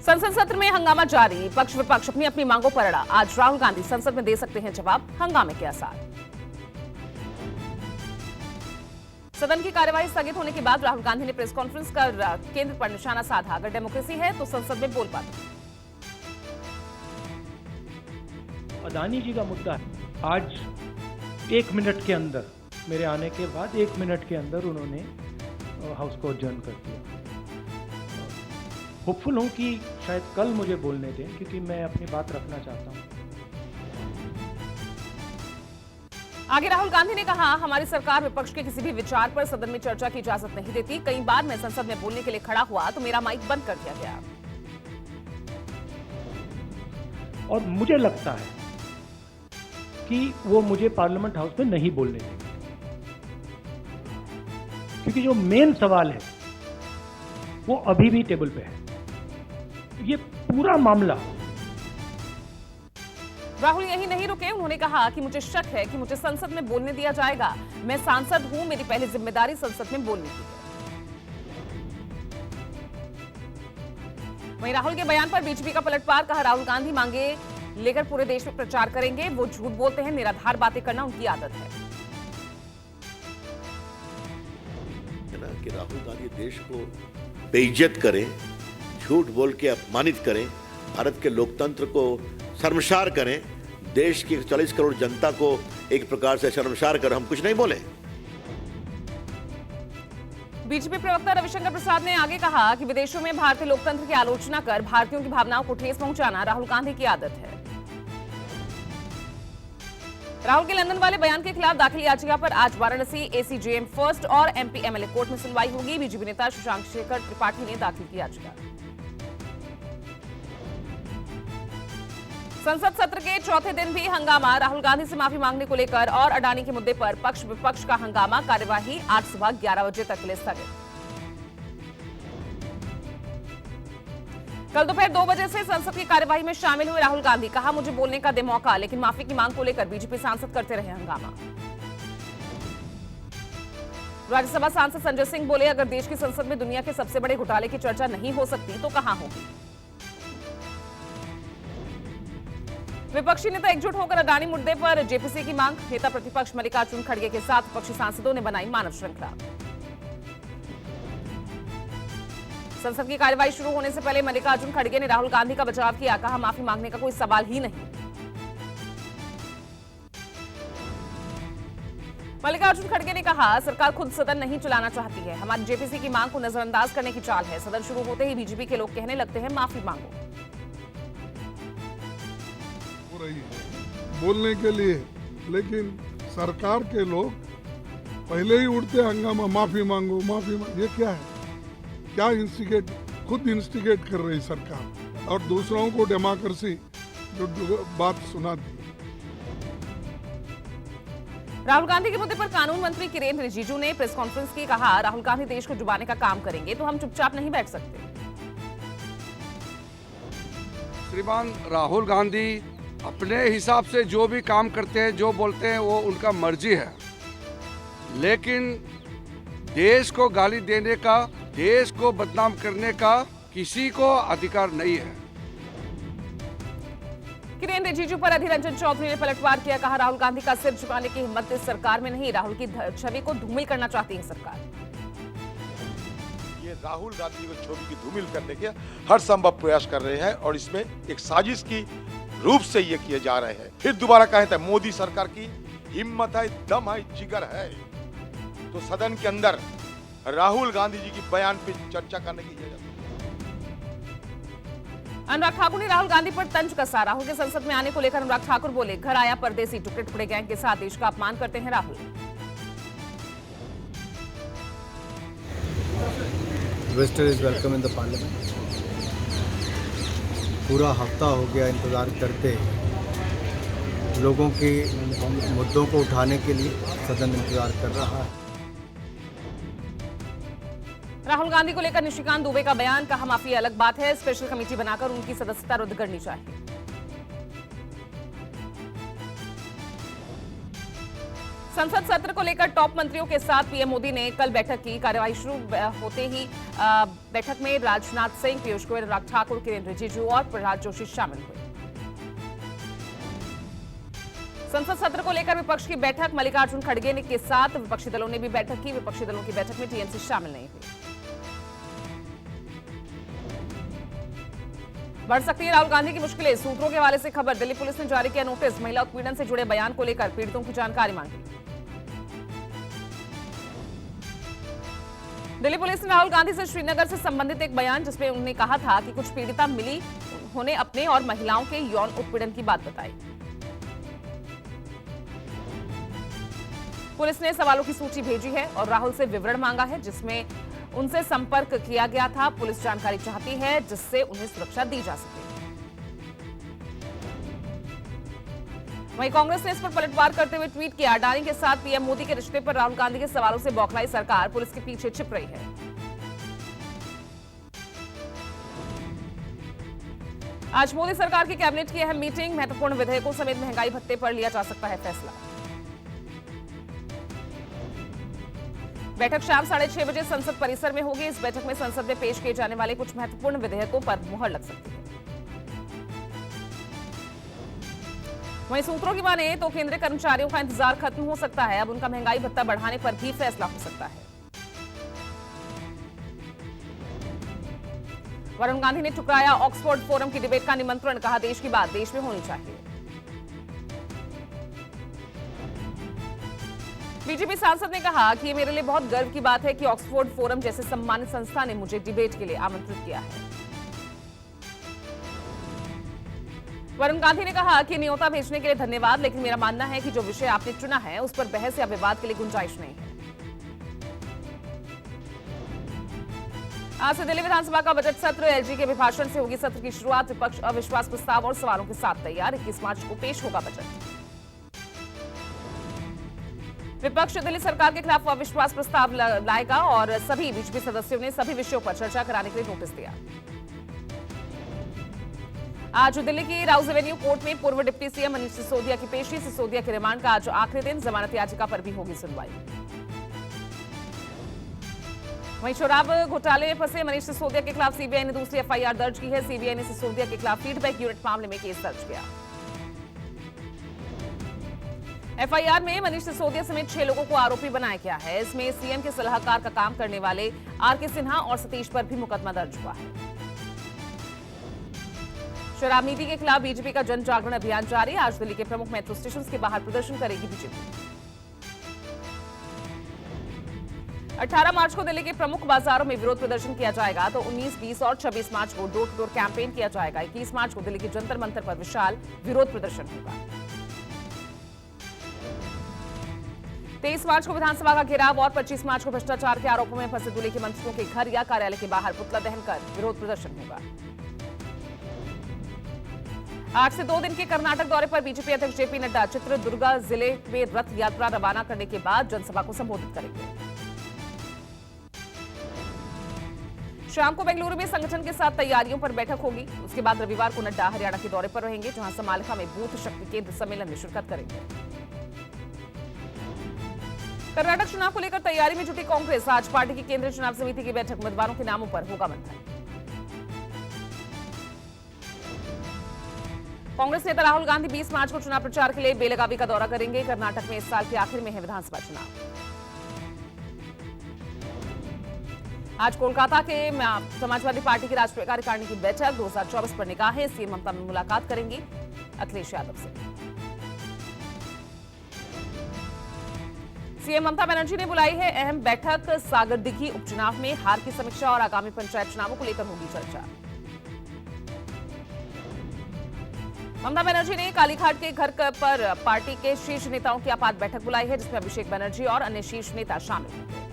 संसद सत्र में हंगामा जारी, पक्ष विपक्ष अपनी अपनी मांगों पर अड़ा। आज राहुल गांधी संसद में दे सकते हैं जवाब, हंगामे के आसार। सदन की कार्यवाही स्थगित होने के बाद राहुल गांधी ने प्रेस कॉन्फ्रेंस कर केंद्र पर निशाना साधा। अगर डेमोक्रेसी है तो संसद में बोल पाते। अदानी जी का मुद्दा है। आज 1 मिनट के अंदर, मेरे आने के बाद 1 मिनट के अंदर उन्होंने हाउस को अडजर्न कर दिया। होपफुल हूं कि शायद कल मुझे बोलने दें, क्योंकि मैं अपनी बात रखना चाहता हूं। आगे राहुल गांधी ने कहा, हमारी सरकार विपक्ष के किसी भी विचार पर सदन में चर्चा की इजाजत नहीं देती। कई बार मैं संसद में बोलने के लिए खड़ा हुआ तो मेरा माइक बंद कर दिया गया। और मुझे लगता है कि वो मुझे पार्लियामेंट हाउस में नहीं बोलने देंगे, क्योंकि जो मेन सवाल है वो अभी भी टेबल पे है। ये पूरा मामला। राहुल यही नहीं रुके, उन्होंने कहा कि मुझे शक है कि मुझे संसद में बोलने दिया जाएगा। मैं सांसद हूं, मेरी पहली जिम्मेदारी संसद में बोलने की है। वहीं राहुल के बयान पर बीजेपी का पलटवार, कहा राहुल गांधी मांगे लेकर पूरे देश में प्रचार करेंगे। वो झूठ बोलते हैं, निराधार बातें करना उनकी आदत है। कि राहुल गांधी देश को बेइज्जत करें, झूठ बोल के अपमानित करें, भारत के लोकतंत्र को शर्मसार करें, देश की 40 करोड़ जनता को एक प्रकार से शर्मसार कर हम कुछ नहीं बोले। बीजेपी प्रवक्ता रविशंकर प्रसाद ने आगे कहा कि विदेशों में भारतीय लोकतंत्र की आलोचना कर भारतीयों की भावनाओं को ठेस पहुंचाना राहुल गांधी की आदत है। राहुल के लंदन वाले बयान के खिलाफ दाखिल याचिका पर आज वाराणसी एसीजेएम फर्स्ट और एमपी एमएलए कोर्ट में सुनवाई होगी। बीजेपी नेता शशांक शेखर त्रिपाठी ने दाखिल की याचिका। संसद सत्र के चौथे दिन भी हंगामा, राहुल गांधी से माफी मांगने को लेकर और अडानी के मुद्दे पर पक्ष विपक्ष का हंगामा। कार्यवाही आज सुबह 11 बजे तक के लिए स्थगित। कल दोपहर 2 बजे से संसद की कार्यवाही में शामिल हुए राहुल गांधी, कहा मुझे बोलने का दे मौका, लेकिन माफी की मांग को लेकर बीजेपी सांसद करते रहे हंगामा। राज्यसभा सांसद संजय सिंह बोले, अगर देश की संसद में दुनिया के सबसे बड़े घोटाले की चर्चा नहीं हो सकती तो कहां होगी। विपक्षी नेता एकजुट होकर अडानी मुद्दे पर जेपीसी की मांग। नेता प्रतिपक्ष मल्लिकार्जुन खड़गे के साथ विपक्षी सांसदों ने बनाई मानव श्रृंखला। संसद की कार्यवाही शुरू होने से पहले मल्लिकार्जुन खड़गे ने राहुल गांधी का बचाव किया, कहा माफी मांगने का कोई सवाल ही नहीं। मल्लिकार्जुन खड़गे ने कहा, सरकार खुद सदन नहीं चलाना चाहती है, हमारी जेपीसी की मांग को नजरअंदाज करने की चाल है। सदन शुरू होते ही बीजेपी के लोग कहने लगते हैं माफी मांगो। बोलने के लिए, लेकिन सरकार के लोग पहले ही उठते हंगामा, माफी मांगो माफी मांगो। ये क्या है? क्या खुद इंस्टिगेट कर रही सरकार और दूसरों को डेमोक्रेसी जो बात सुनाती। राहुल गांधी के मुद्दे पर कानून मंत्री किरेन रिजिजू ने प्रेस कॉन्फ्रेंस की, कहा राहुल गांधी देश को डुबाने का काम करेंगे तो हम चुपचाप नहीं बैठ सकते। श्रीमान राहुल गांधी अपने हिसाब से जो भी काम करते हैं, जो बोलते हैं, वो उनका मर्जी है, लेकिन देश को गाली देने का, देश को बदनाम करने का किसी को अधिकार नहीं है। किरेन रिजिजू पर अधीर रंजन चौधरी ने पलटवार किया, कहा राहुल गांधी का सिर झुकाने की हिम्मत इस सरकार में नहीं, राहुल की छवि को धूमिल करना चाहती है सरकार। ये राहुल गांधी को छवि की धूमिल करने के हर संभव प्रयास कर रहे हैं और इसमें एक साजिश की रूप से ये किए जा रहे हैं। फिर दोबारा कहते हैं मोदी सरकार की हिम्मत है, दम है, जिगर है, तो सदन के अंदर राहुल गांधी जी की बयान पे चर्चा करने की इजाजत। अनुराग ठाकुर ने राहुल गांधी पर तंज कसा। राहुल के संसद में आने को लेकर अनुराग ठाकुर बोले, घर आया परदेसी, टुकड़े टुकड़े गैंग के साथ देश का अपमान करते हैं Rahul. Investor is welcome in the parliament. पूरा हफ्ता हो गया इंतजार करते, लोगों के मुद्दों को उठाने के लिए सदन इंतजार कर रहा है। राहुल गांधी को लेकर निशिकांत दुबे का बयान, कहा माफी अलग बात है, स्पेशल कमेटी बनाकर उनकी सदस्यता रद्द करनी चाहिए। संसद सत्र को लेकर टॉप मंत्रियों के साथ पीएम मोदी ने कल बैठक की। कार्यवाही शुरू होते ही बैठक में राजनाथ सिंह, पीयूष गोयल, अनुराग ठाकुर, किरेन रिजिजू और प्रहलाद जोशी शामिल हुए। संसद सत्र को लेकर विपक्ष की बैठक, मल्लिकार्जुन खड़गे के साथ विपक्षी दलों ने भी बैठक की। विपक्षी दलों की बैठक में टीएमसी शामिल नहीं हुई। बढ़ सकती है राहुल गांधी की मुश्किलें, सूत्रों के हवाले से खबर। दिल्ली पुलिस ने जारी किया नोटिस, महिला उत्पीड़न से जुड़े बयान को लेकर पीड़ितों की जानकारी मांगी। दिल्ली पुलिस ने राहुल गांधी से श्रीनगर से संबंधित एक बयान, जिसमें उन्होंने कहा था कि कुछ पीड़िता मिली, उन्होंने अपने और महिलाओं के यौन उत्पीड़न की बात बताई। पुलिस ने सवालों की सूची भेजी है और राहुल से विवरण मांगा है, जिसमें उनसे संपर्क किया गया था। पुलिस जानकारी चाहती है जिससे उन्हें सुरक्षा दी जा सके। वहीं कांग्रेस ने इस पर पलटवार करते हुए ट्वीट किया, अडानी के साथ पीएम मोदी के रिश्ते पर राहुल गांधी के सवालों से बौखलाई सरकार, पुलिस के पीछे छिप रही है। आज मोदी सरकार की कैबिनेट की अहम मीटिंग, महत्वपूर्ण विधेयकों समेत महंगाई भत्ते पर लिया जा सकता है फैसला। बैठक शाम 6:30 बजे संसद परिसर में होगी। इस बैठक में संसद में पेश किए जाने वाले कुछ महत्वपूर्ण विधेयकों पर मुहर लग सकती है। वहीं सूत्रों की माने तो केंद्रीय कर्मचारियों का इंतजार खत्म हो सकता है। अब उनका महंगाई भत्ता बढ़ाने पर भी फैसला हो सकता है। वरुण गांधी ने ठुकराया ऑक्सफोर्ड फोरम की डिबेट का निमंत्रण, कहा देश की बात देश में होनी चाहिए। बीजेपी सांसद ने कहा कि ये मेरे लिए बहुत गर्व की बात है कि ऑक्सफोर्ड फोरम जैसे सम्मानित संस्था ने मुझे डिबेट के लिए आमंत्रित किया है। वरुण गांधी ने कहा कि न्योता भेजने के लिए धन्यवाद, लेकिन मेरा मानना है कि जो विषय आपने चुना है उस पर बहस या विवाद के लिए गुंजाइश नहीं है। आज से दिल्ली विधानसभा का बजट सत्र, एलजी के अभिभाषण से होगी सत्र की शुरुआत। विपक्ष अविश्वास प्रस्ताव और सवालों के साथ तैयार। 21 मार्च को पेश होगा बजट। विपक्ष दिल्ली सरकार के खिलाफ अविश्वास प्रस्ताव लाएगा और सभी बीजेपी सदस्यों ने सभी विषयों पर चर्चा कराने के लिए नोटिस दिया। आज दिल्ली की राउज एवेन्यू कोर्ट में पूर्व डिप्टी सीएम मनीष सिसोदिया की पेशी। सिसोदिया के रिमांड का आज आखिरी दिन, जमानत याचिका पर भी होगी सुनवाई। वहीं शराब घोटाले में फंसे मनीष सिसोदिया के खिलाफ सीबीआई ने दूसरी एफआईआर दर्ज की है। सीबीआई ने सिसोदिया के खिलाफ फीडबैक यूनिट मामले में केस दर्ज किया। एफआईआर में मनीष सिसोदिया समेत 6 लोगों को आरोपी बनाया गया है। इसमें सीएम के सलाहकार का काम करने वाले आरके सिन्हा और सतीश पर भी मुकदमा दर्ज हुआ है। शराब नीति के खिलाफ बीजेपी का जन जागरण अभियान जारी। आज दिल्ली के प्रमुख मेट्रो स्टेशन के बाहर प्रदर्शन करेगी बीजेपी। 18 मार्च को दिल्ली के प्रमुख बाजारों में विरोध प्रदर्शन किया जाएगा, तो 19, 20 और 26 मार्च को डोर टू डोर कैंपेन किया जाएगा। 21 मार्च को दिल्ली के जंतर मंतर पर विशाल विरोध प्रदर्शन होगा। 23 मार्च को विधानसभा का घेराव और 25 मार्च को भ्रष्टाचार के आरोपों में फंसे दूल्हे के मंत्रियों के घर या कार्यालय के बाहर पुतला दहन कर विरोध प्रदर्शन होगा। आज से 2 दिन के कर्नाटक दौरे पर बीजेपी अध्यक्ष जेपी नड्डा चित्रदुर्गा जिले में रथ यात्रा रवाना करने के बाद जनसभा को संबोधित करेंगे। शाम को बेंगलुरु में संगठन के साथ तैयारियों पर बैठक होगी। उसके बाद रविवार को नड्डा हरियाणा के दौरे पर रहेंगे, जहां समालिका में बूथ शक्ति केंद्र सम्मेलन में शिरकत करेंगे। कर्नाटक चुनाव को लेकर तैयारी में जुटी कांग्रेस। आज पार्टी की केंद्रीय चुनाव समिति की बैठक, उम्मीदवारों के नामों पर होगा मंथन। कांग्रेस नेता राहुल गांधी 20 मार्च को चुनाव प्रचार के लिए बेलगावी का दौरा करेंगे। कर्नाटक में इस साल के आखिर में है विधानसभा चुनाव। आज कोलकाता के समाजवादी पार्टी की राष्ट्रीय कार्यकारिणी की बैठक, 2024 पर निगाहें। सीएम ममता में मुलाकात करेंगी अखिलेश यादव से। सीएम ममता बनर्जी ने बुलाई है अहम बैठक। सागरदिघी उपचुनाव में हार की समीक्षा और आगामी पंचायत चुनावों को लेकर होगी चर्चा। ममता बनर्जी ने कालीघाट के घर पर पार्टी के शीर्ष नेताओं की आपात बैठक बुलाई है, जिसमें अभिषेक बनर्जी और अन्य शीर्ष नेता शामिल होंगे।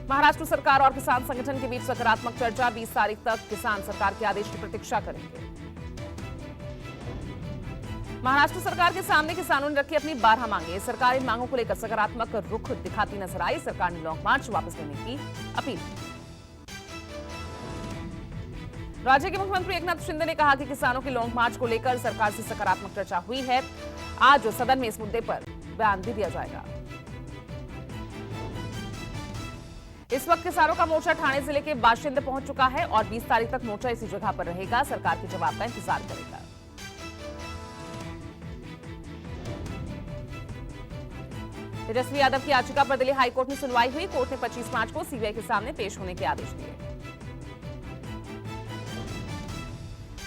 महाराष्ट्र सरकार और किसान संगठन के बीच सकारात्मक चर्चा। 20 तारीख तक किसान सरकार के आदेश की प्रतीक्षा करेंगे। महाराष्ट्र सरकार के सामने किसानों ने रखी अपनी 12 मांगे। सरकार इन मांगों को लेकर सकारात्मक रुख दिखाती नजर आई। सरकार ने लॉन्ग मार्च वापस लेने की अपील। राज्य के मुख्यमंत्री एकनाथ शिंदे ने कहा कि किसानों की लॉन्ग मार्च को लेकर सरकार से सकारात्मक चर्चा हुई है। आज सदन में इस मुद्दे पर बयान भी दिया जाएगा। इस वक्त किसानों का मोर्चा ठाणे जिले के बाशिंदे पहुंच चुका है और 20 तारीख तक मोर्चा इसी जगह पर रहेगा। सरकार के जवाब का इंतजार करेगा। तेजस्वी यादव की याचिका पर दिल्ली हाईकोर्ट में सुनवाई हुई। कोर्ट ने 25 मार्च को सीबीआई के सामने पेश होने के आदेश दिए।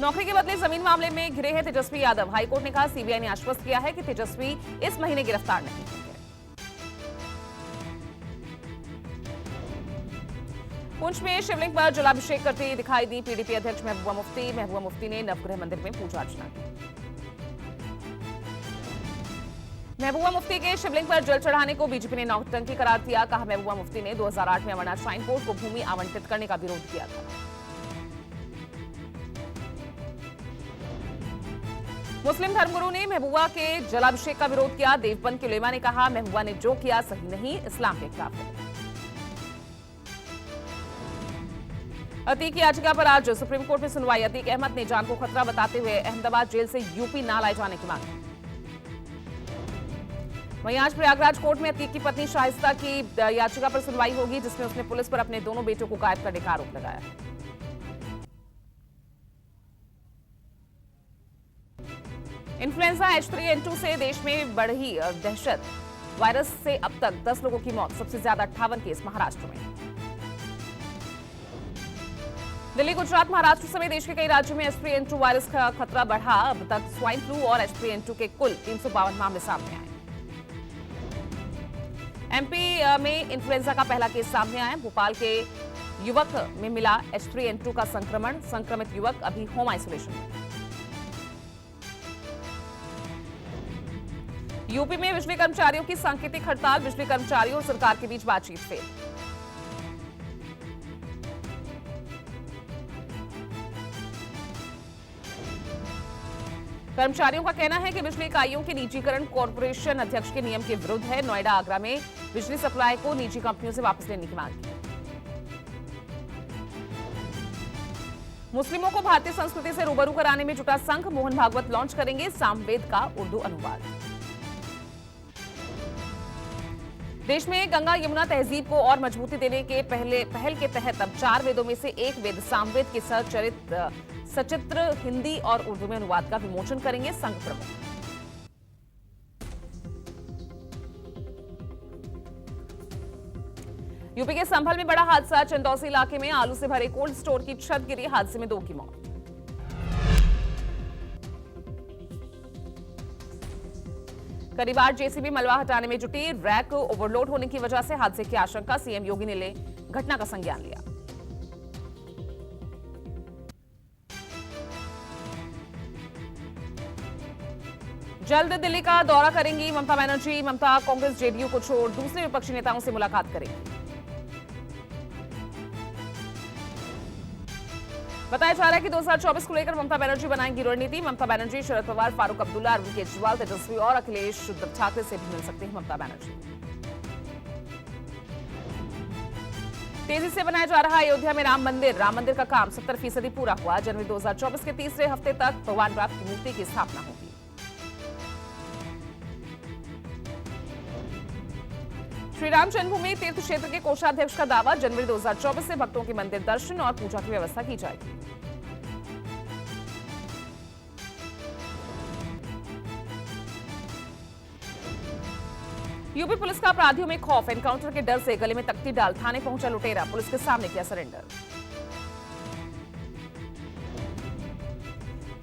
नौकरी के बदले जमीन मामले में घिरे हैं तेजस्वी यादव। हाईकोर्ट ने कहा, सीबीआई ने आश्वस्त किया है कि तेजस्वी इस महीने गिरफ्तार नहीं होंगे। पुंछ में शिवलिंग पर जलाभिषेक करते दिखाई दी पीडीपी अध्यक्ष महबूबा मुफ्ती। महबूबा मुफ्ती ने नवग्रह मंदिर में पूजा अर्चना की। महबूबा मुफ्ती के शिवलिंग पर जल चढ़ाने को बीजेपी ने नौटंकी करार दिया। कहा, महबूबा मुफ्ती ने 2008 में अमरनाथ श्राइन बोर्ड को भूमि आवंटित करने का विरोध किया था। मुस्लिम धर्मगुरु ने महबूबा के जलाभिषेक का विरोध किया। देवबंद के उलेमा ने कहा, महबूबा ने जो किया सही नहीं, इस्लाम के खिलाफ है। अतीक की याचिका पर आज सुप्रीम कोर्ट में सुनवाई। अतीक अहमद ने जान को खतरा बताते हुए अहमदाबाद जेल से यूपी ना लाए जाने की मांग की। वहीं आज प्रयागराज कोर्ट में अतीक की पत्नी शाइस्ता की याचिका पर सुनवाई होगी, जिसमें उसने पुलिस पर अपने दोनों बेटों को गायब करने का आरोप लगाया है। इन्फ्लुएंजा H3N2 से देश में बढ़ी दहशत। वायरस से अब तक 10 लोगों की मौत। सबसे ज्यादा 58 केस महाराष्ट्र में। दिल्ली, गुजरात, महाराष्ट्र समेत देश के कई राज्यों में H3N2 वायरस का खतरा बढ़ा। अब तक स्वाइन फ्लू और H3N2 के कुल 352 मामले सामने आए। एमपी में इन्फ्लुएंजा का पहला केस सामने आया। भोपाल के युवक में मिला H3N2 का संक्रमण। संक्रमित युवक अभी होम आइसोलेशन में। यूपी में बिजली कर्मचारियों की सांकेतिक हड़ताल। बिजली कर्मचारियों और सरकार के बीच बातचीत फेल। कर्मचारियों का कहना है कि बिजली इकाइयों के निजीकरण कॉर्पोरेशन अध्यक्ष के नियम के विरुद्ध है। नोएडा, आगरा में बिजली सप्लाई को निजी कंपनियों से वापस लेने की मांग की। मुस्लिमों को भारतीय संस्कृति से रूबरू कराने में जुटा संघ। मोहन भागवत लॉन्च करेंगे सामवेद का उर्दू अनुवाद। देश में गंगा यमुना तहजीब को और मजबूती देने के पहल के तहत अब 4 वेदों में से एक वेद सामवेद के सचित्र हिंदी और उर्दू में अनुवाद का विमोचन करेंगे संघ प्रमुख। यूपी के संभल में बड़ा हादसा। चंदौसी इलाके में आलू से भरे कोल्ड स्टोर की छत गिरी। हादसे में 2 की मौत। करीब 8 जेसीबी मलबा हटाने में जुटी। रैक ओवरलोड होने की वजह से हादसे की आशंका। सीएम योगी ने घटना का संज्ञान लिया। जल्द दिल्ली का दौरा करेंगी ममता बनर्जी। ममता कांग्रेस जेडीयू को छोड़ दूसरे विपक्षी नेताओं से मुलाकात करेंगी। बताया जा रहा है कि 2024 को लेकर ममता बनर्जी बनाएंगी रणनीति। ममता बनर्जी, शरद पवार, फारूक अब्दुल्ला, अरविंद केजरीवाल, तेजस्वी और अखिलेश उद्धव ठाकरे से भी मिल सकते हैं ममता बनर्जी। तेजी से बनाया जा रहा अयोध्या में राम मंदिर का काम 70% पूरा हुआ। जनवरी 2024 के तीसरे हफ्ते तक भगवान राम की मूर्ति की स्थापना होगी। श्री राम जन्मभूमि तीर्थ क्षेत्र के कोषाध्यक्ष का दावा। जनवरी 2024 से भक्तों के मंदिर दर्शन और पूजा की व्यवस्था की जाएगी। यूपी पुलिस का अपराधियों में खौफ। एनकाउंटर के डर से गले में तख्ती डाल थाने पहुंचा लुटेरा। पुलिस के सामने किया सरेंडर।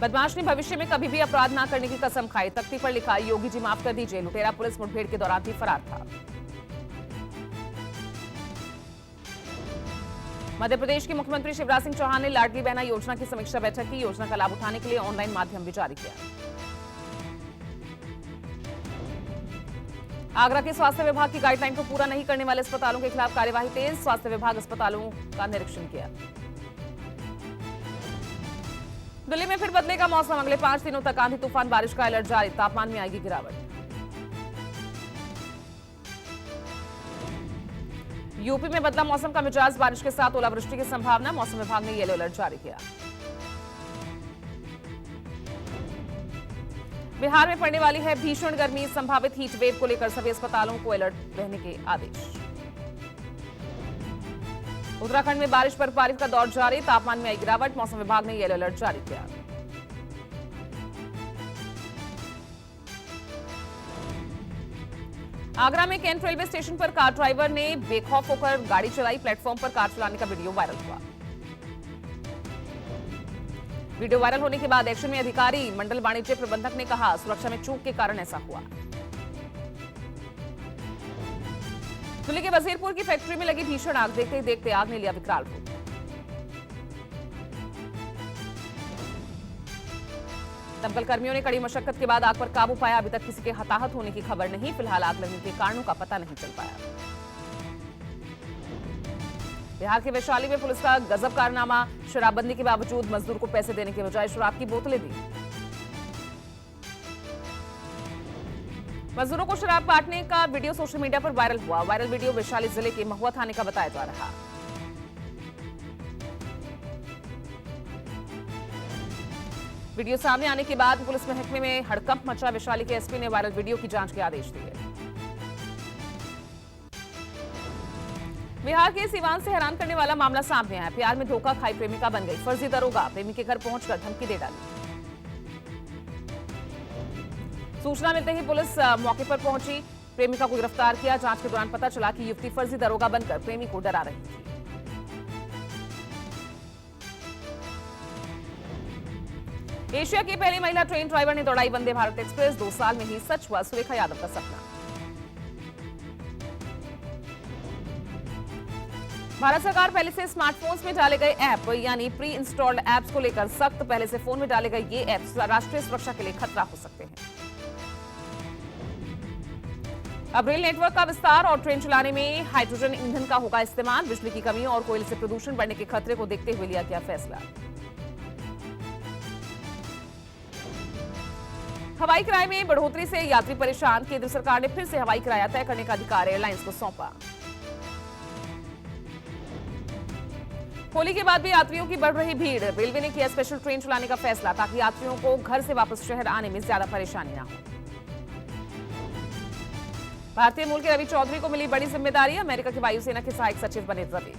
बदमाश ने भविष्य में कभी भी अपराध न करने की कसम खाई। तख्ती पर लिखा, योगी जी माफ कर दीजिए। लुटेरा पुलिस मुठभेड़ के दौरान भी फरार था। मध्य प्रदेश के मुख्यमंत्री शिवराज सिंह चौहान ने लाडली बहना योजना की समीक्षा बैठक की। योजना का लाभ उठाने के लिए ऑनलाइन माध्यम भी जारी किया। आगरा के स्वास्थ्य विभाग की गाइडलाइन को पूरा नहीं करने वाले अस्पतालों के खिलाफ कार्यवाही तेज। स्वास्थ्य विभाग अस्पतालों का निरीक्षण किया। दिल्ली में फिर बदलेगा मौसम। अगले 5 दिनों तक आंधी तूफान बारिश का अलर्ट जारी। तापमान में आएगी गिरावट। यूपी में बदला मौसम का मिजाज। बारिश के साथ ओलावृष्टि की संभावना। मौसम विभाग ने येलो अलर्ट जारी किया। बिहार में पड़ने वाली है भीषण गर्मी, संभावित हीट वेव को लेकर सभी अस्पतालों को अलर्ट रहने के आदेश। उत्तराखंड में बारिश बर्फबारी का दौर जारी, तापमान में आई गिरावट, मौसम विभाग ने येलो अलर्ट जारी किया। आगरा में कैंट रेलवे स्टेशन पर कार ड्राइवर ने बेखौफ होकर गाड़ी चलाई, प्लेटफॉर्म पर कार चलाने का वीडियो वायरल हुआ। वीडियो वायरल होने के बाद एक्शन में अधिकारी मंडल वाणिज्य प्रबंधक ने कहा, सुरक्षा में चूक के कारण ऐसा हुआ। दिल्ली के वजीरपुर की फैक्ट्री में लगी भीषण आग, देखते ही देखते आग ने लिया विकराल रूप। दमकल कर्मियों ने कड़ी मशक्कत के बाद आग पर काबू पाया। अभी तक किसी के हताहत होने की खबर नहीं। फिलहाल आग लगने के कारणों का पता नहीं चल पाया। बिहार के वैशाली में पुलिस का गजब कारनामा, शराबबंदी के बावजूद मजदूर को पैसे देने के बजाय शराब की बोतलें दी। मजदूरों को शराब बांटने का वीडियो सोशल मीडिया पर वायरल हुआ। वायरल वीडियो वैशाली जिले के महुआ थाने का बताया जा रहा। वीडियो सामने आने के बाद पुलिस महकमे में हड़कंप मचा। वैशाली के एसपी ने वायरल वीडियो की जांच के आदेश दिए। बिहार के सीवान से हैरान करने वाला मामला सामने आया। प्यार में धोखा खाई प्रेमिका बन गई फर्जी दरोगा, प्रेमी के घर पहुंचकर धमकी दे डाली। सूचना मिलते ही पुलिस मौके पर पहुंची, प्रेमिका को गिरफ्तार किया। जांच के दौरान पता चला कि युवती फर्जी दरोगा बनकर प्रेमी को डरा रही थी। एशिया की पहली महिला ट्रेन ड्राइवर ने दौड़ाई वंदे भारत एक्सप्रेस। 2 साल में ही सच हुआ सुरेखा यादव का सपना। भारत सरकार पहले से स्मार्टफोन्स में डाले गए ऐप यानी प्री इंस्टॉल्ड ऐप्स को लेकर सख्त। पहले से फोन में डाले गए ये ऐप्स राष्ट्रीय सुरक्षा के लिए खतरा हो सकते हैं। अब रेल नेटवर्क का विस्तार और ट्रेन चलाने में हाइड्रोजन ईंधन का होगा इस्तेमाल। बिजली की कमी और कोयले से प्रदूषण बढ़ने के खतरे को देखते हुए लिया गया फैसला। हवाई किराए में बढ़ोतरी से यात्री परेशान। केंद्र सरकार ने फिर से हवाई किराया तय करने का अधिकार एयरलाइंस को सौंपा। होली के बाद भी यात्रियों की बढ़ रही भीड़। रेलवे ने किया स्पेशल ट्रेन चलाने का फैसला ताकि यात्रियों को घर से वापस शहर आने में ज्यादा परेशानी ना हो। भारतीय मूल के रवि चौधरी को मिली बड़ी जिम्मेदारी। अमेरिका की वायुसेना के सहायक सचिव बने रवि।